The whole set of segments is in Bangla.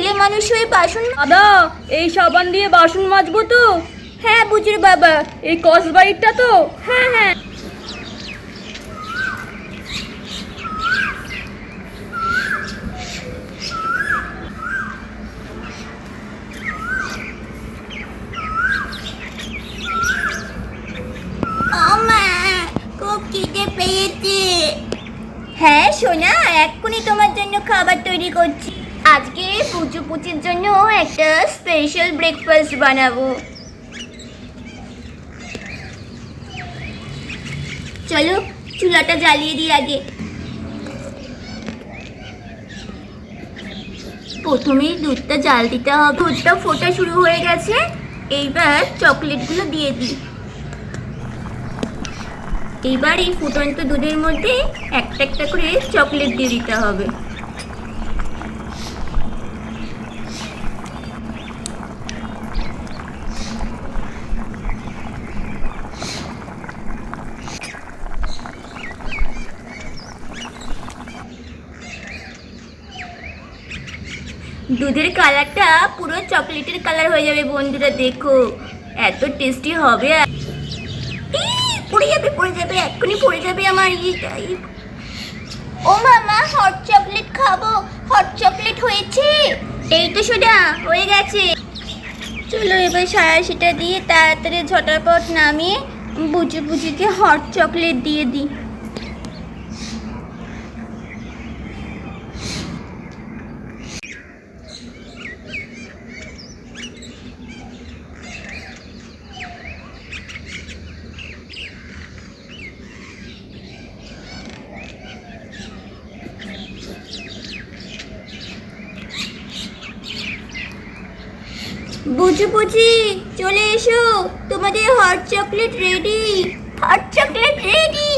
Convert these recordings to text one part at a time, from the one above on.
ছেলে মানুষ হয়ে বাসন। দাদা, এই সাবান দিয়ে বাসন মাজবো তো? হ্যাঁ বুঝির বাবা। এই কসবাইটটা তো? হ্যাঁ হ্যাঁ। খুব খিদে পেয়েছে। হ্যাঁ সোনা, এক্ষুনি তোমার জন্য খাবার তৈরি করছি। আজকে পুচু পুচির জন্য একটা স্পেশাল ব্রেকফাস্ট বানাবো। চলো চুলাটা জ্বালিয়ে দিই আগে। প্রথমেই দুধটা জাল দিতে হবে। দুধটা ফোটা শুরু হয়ে গেছে, এইবার চকলেটগুলো দিয়ে দিই। এইবার এই ফুটন্ত দুধের মধ্যে একটা একটা করে চকলেট দিয়ে দিতে হবে। দুধের কালারটা পুরো চকলেটের কালার হয়ে যাবে বন্ধুরা, দেখো এত টেস্টি হবে। পড়ে যাবে এক্ষুনি পড়ে যাবে আমার ইয়েটাই। ও মামা, হট চকলেট খাবো। হট চকলেট হয়েছে? এই তো সোনা হয়ে গেছে। চলো এবার সারাশিটা দিয়ে তাড়াতাড়ি ঝটাপট নামিয়ে বুঝি বুঝিকে হট চকলেট দিয়ে দিই। বুঝু বুঝি চলে এসো, তোমাদের hot chocolate ready. Hot chocolate ready.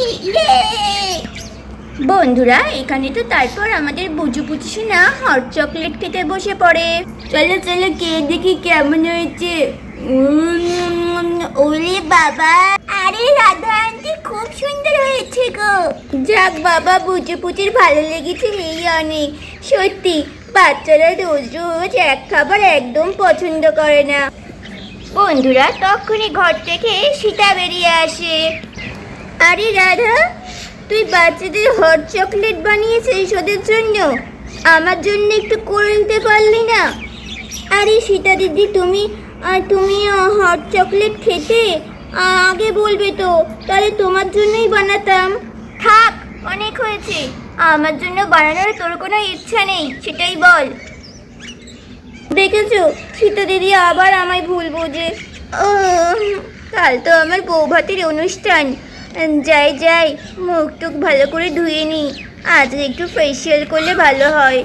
বন্ধুরা এখানে তো তারপর আমাদের বুঝু বুঝি না হট চকলেট খেতে বসে পড়ে। চলো চলো কে দেখি কেমন হয়েছে। ওরে বাবা, আরে রাধা আন্টি খুব সুন্দর হয়েছে গো। যাক বাবা, বুঝু বুঝির ভালো লেগেছে এই অনেক। সত্যি বাচ্চারা রোজ রোজ এক খাবার একদম পছন্দ করে না। বন্ধুরা তখনই ঘর থেকে সীতা বেরিয়ে আসে। আরে রাধা, তুই বাচ্চাদের হট চকলেট বানিয়েছিস ওদের জন্য, আমার জন্য একটু করে দিতে পারলি না? আরে সীতা দিদি, তুমি হট চকলেট খেতে আগে বলবে তো, তাহলে তোমার জন্যই বানাতাম। থাক অনেক হয়েছে, আমার জন্য বানানোর তোর কোনো ইচ্ছা নেই, সেটাই বল। দেখেছো সীতা দিদি আবার আমায় ভুল বোঝে। কাল তো আমার বৌভাতের অনুষ্ঠান, যাই মুখ টুক ভালো করে ধুয়ে নি, আজ একটু ফেসিয়াল করলে ভালো হয়।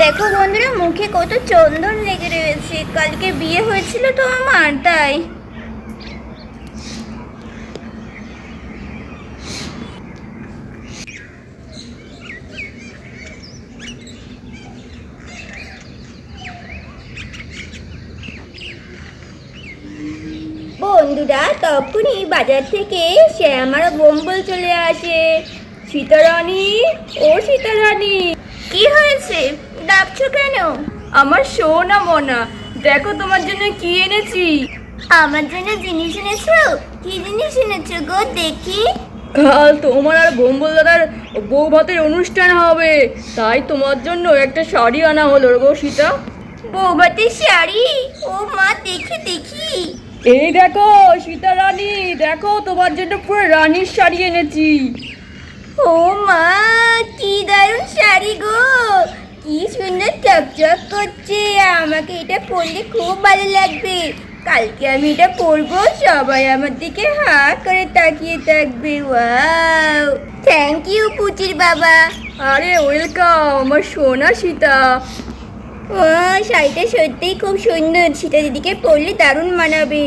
দেখো বন্ধুরা মুখে কত চন্দন লেগে রয়েছে, কালকে বিয়ে হয়েছিল তো আমার, তাই। বন্ধুরা তখনই বাজার থেকে শ্যাম আর বোম্বল চলে আসে। সীতারানী, ও সীতারানী। কি হয়েছে, ডাকছো কেন? আমার সোনা মনা, দেখো তোমার জন্য কি এনেছি। আমার জন্য জিনিস এনেছো? কি জিনিস এনেছো গো দেখি? কাল তোমার আর বোম্বল দাদার বউ ভাতের অনুষ্ঠান হবে, তাই তোমার জন্য একটা শাড়ি আনা হলো গো সীতা। বৌভাতের শাড়ি? ও মা, দেখি দেখি। এই দেখো সীতারানী, দেখো তোমার জন্য পুরো রানীর শাড়ি এনেছি। ও মা, কি দারুণ শাড়ি গো, কি সুন্দর চকচক করছে। আমাকে এটা পরলে খুব ভালো লাগবে। কালকে আমি এটা পরবো, সবাই আমার দিকে হা করে তাকিয়ে থাকবে। ওয়াও, থ্যাংক ইউ পুচির বাবা। আরে ওয়েলকাম আমার সোনা সীতা। ও শাড়িটা সত্যিই খুব সুন্দর, সীতা দিদিকে পরলে দারুণ মানাবে।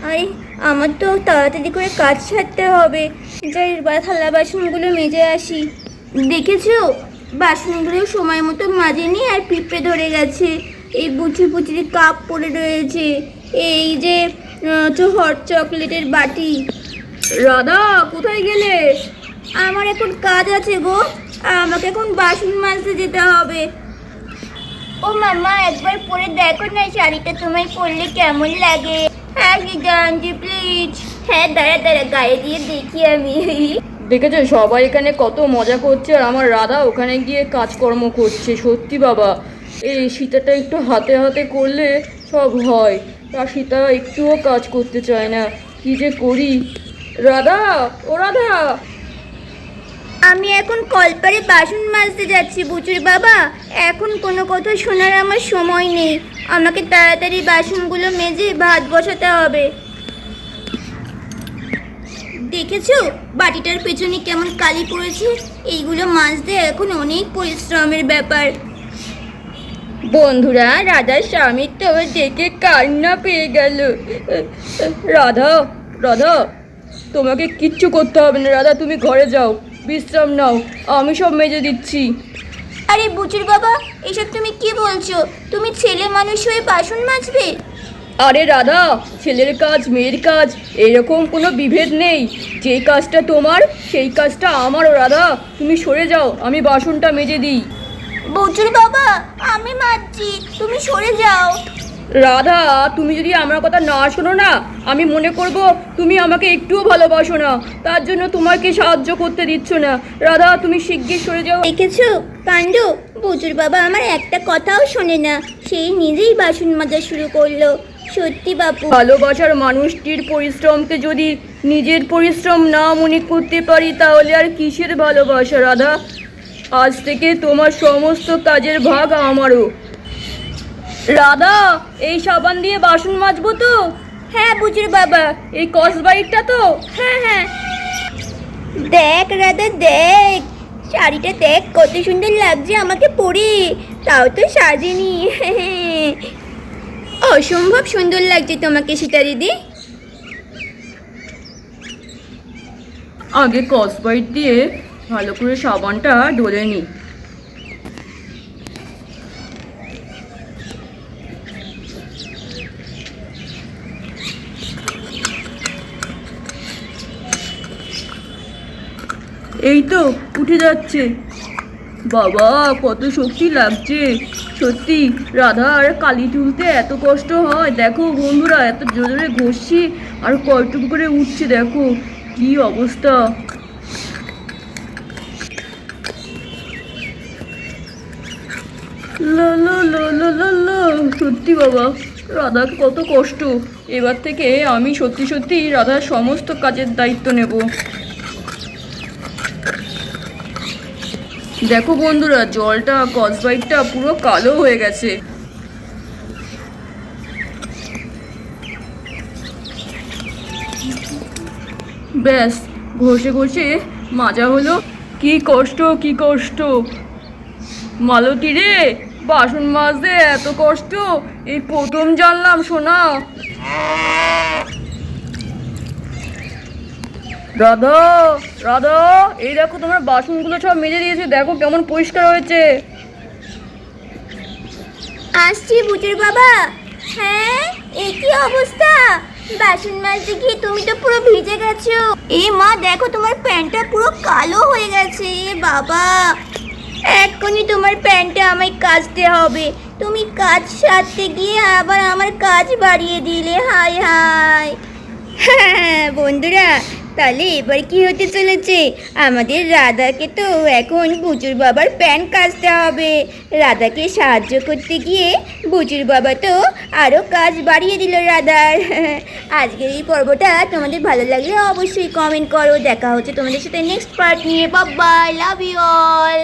আরে আমার তো তাড়াতাড়ি করে কাজ সারতে হবে, যাই থালা বাসনগুলো মেজে আসি। দেখেছো বাসনগুলো সময় মতো মাজেনি আর পিঁপড়ে ধরে গেছে। এই বুচি বুচির কাপ পড়ে রয়েছে, এই যে হট চকলেটের বাটি, রাধা কোথায় গেলে? আমার এখন কাজ আছে গো, আমাকে এখন বাসন মাজতে যেতে হবে। ও মামা, একবার পরে দেখো না শাড়িটা তোমায় পরলে কেমন লাগে। হ্যাঁ গীতাঞ্জি প্লিজ। হ্যাঁ দাঁড়া দাঁড়া, গায়ে দিয়ে দেখি আমি। দেখেছো সবাই এখানে কত মজা করছে আর আমার রাধা ওখানে গিয়ে কাজকর্ম করছে। সত্যি বাবা, এই সীতাটা একটু হাতে হাতে করলে সব হয়, আর সীতা একটুও কাজ করতে চায় না। কি যে করি। রাধা, ও রাধা। আমি এখন কলপারে বাসন মাজতে যাচ্ছি বুচুর বাবা। এখন কোনো কথা শোনার আমার সময় নেই, আমাকে তাড়াতাড়ি বাসনগুলো মেজে ভাত বসাতে হবে। দেখেছো বাটিটার পেছনে কেমন কালি পড়েছে? এইগুলো মাজতে এখন অনেক পরিশ্রমের ব্যাপার। বন্ধুরা, রাধার স্বামীর তো দেখে কান্না পেয়ে গেল। রাধা, রাধা, তোমাকে কিচ্ছু করতে হবে না। রাধা তুমি ঘরে যাও, বিশ্রাম নাও, আমি সব মেজে দিচ্ছি। আরে বুচুর বাবা, এসব তুমি কি বলছো? তুমি ছেলে মানুষ হয়ে বাসন মাজবে? আরে রাধা, ছেলের কাজ মেয়ের কাজ এরকম কোনো বিভেদ নেই। যেই কাজটা তোমার সেই কাজটা আমারও। রাধা তুমি সরে যাও, আমি বাসনটা মেজে দিই। বুচুর বাবা, আমি মাজছি, তুমি সরে যাও। রাধা তুমি যদি আমার কথা না শোনো না, আমি মনে করব তুমি আমাকে একটুও ভালোবাসো না, তার জন্য তোমাকে সাহায্য করতে দিচ্ছ না। রাধা তুমি শিগগির সরে যাও। দেখেছো কাণ্ড, বুচুর বাবা আমার একটা কথাও শোনে না, সেই নিজেই বাসন মাজা শুরু করলো। সত্যি বাপু, ভালোবাসার মানুষটির পরিশ্রমকে যদি নিজের পরিশ্রম না মনে করতে পারি তাহলে আর কিসের ভালোবাসা? রাধা, আজ থেকে তোমার সমস্ত কাজের ভাগ আমারও। রাধা, এই সাবান দিয়ে বাসন মাজবো তো? হ্যাঁ বুচুর বাবা। এই কসবাইটটা তো? হ্যাঁ হ্যাঁ। দেখ রাধা দেখ, শাড়িটা দেখ কত সুন্দর লাগছে আমাকে পরে, তাও তো সাজেনি। অসম্ভব সুন্দর লাগছে তোমাকে সীতা দিদি। আগে কসবাইট দিয়ে ভালো করে সাবানটা ডলে নিই। এই তো উঠে যাচ্ছে। বাবা কত শক্তি লাগছে। সত্যি রাধার কালি তুলতে এত কষ্ট হয়? দেখো বন্ধুরা, এত জোরে জোরে ঘষছি আর কয়টুকু করে উঠছে, দেখো কি অবস্থা। লা লা লা লা লা লা। সত্যি বাবা, রাধার কত কষ্ট। এবার থেকে আমি সত্যি সত্যি রাধার সমস্ত কাজের দায়িত্ব নেব। দেখো বন্ধুরা, জলটা কসবাইটটা পুরো কালো হয়ে গেছে। ব্যাস, ঘষে ঘষে মাজা হলো। কি কষ্ট, কি কষ্ট। মালতী রে, বাসন মাজতে এত কষ্ট এই প্রথম জানলাম শোনা। রাধা, রাধা, এই দেখো তোমার বাসনগুলো সব মেজে দিয়েছে, দেখো কেমন পরিষ্কার হয়েছে। আসছি বুচুর বাবা। হ্যাঁ, এই কি অবস্থা? বাসন মাজতে গিয়ে তুমি তো পুরো ভিজে গেছো। এ মা দেখো, তোমার প্যান্টটা পুরো কালো হয়ে গেছে। এ বাবা, এক্ষুনি তোমার প্যান্টটা আমায় কাচতে হবে। তুমি কাজ সারতে গিয়ে আবার আমার কাজ বাড়িয়ে দিলে। হায় হায়। হ্যাঁ বন্ধুরা, তাহলে এবার কি হতে চলেছে? আমাদের রাধাকে তো এখন বুচুর বাবার প্যান্ট কাচতে হবে। রাধাকে সাহায্য করতে গিয়ে বুচুর বাবা তো আরও কাজ বাড়িয়ে দিল রাধার। আজকের এই পর্বটা তোমাদের ভালো লাগলে অবশ্যই কমেন্ট করো। দেখা হচ্ছে তোমাদের সাথে নেক্সট পার্ট নিয়ে। Bye bye, love you all.